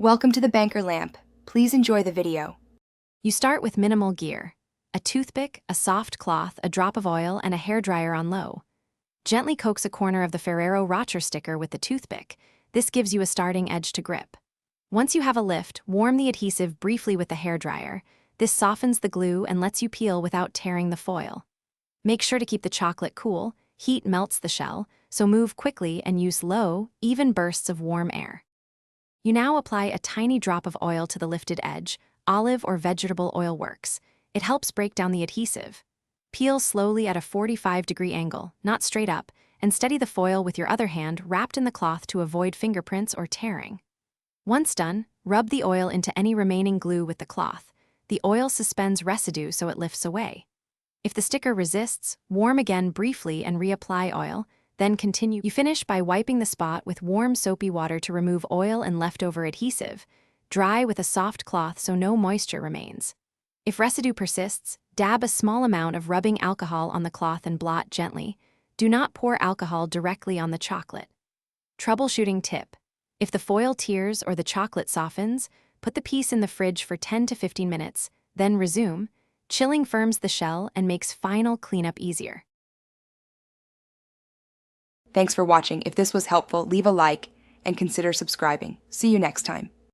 Welcome to the Banker Lamp. Please enjoy the video. You start with minimal gear: a toothpick, a soft cloth, a drop of oil, and a hairdryer on low. Gently coax a corner of the Ferrero Rocher sticker with the toothpick. This gives you a starting edge to grip. Once you have a lift, warm the adhesive briefly with the hairdryer. This softens the glue and lets you peel without tearing the foil. Make sure to keep the chocolate cool. Heat melts the shell, so move quickly and use low, even bursts of warm air. You now apply a tiny drop of oil to the lifted edge. Olive or vegetable oil works. It helps break down the adhesive. Peel slowly at a 45-degree angle, not straight up, and steady the foil with your other hand wrapped in the cloth to avoid fingerprints or tearing. Once done, rub the oil into any remaining glue with the cloth. The oil suspends residue so it lifts away. If the sticker resists, warm again briefly and reapply oil, then continue. You finish by wiping the spot with warm soapy water to remove oil and leftover adhesive. Dry with a soft cloth so no moisture remains. If residue persists, dab a small amount of rubbing alcohol on the cloth and blot gently. Do not pour alcohol directly on the chocolate. Troubleshooting tip: if the foil tears or the chocolate softens, put the piece in the fridge for 10 to 15 minutes, then resume. Chilling firms the shell and makes final cleanup easier. Thanks for watching. If this was helpful, leave a like and consider subscribing. See you next time.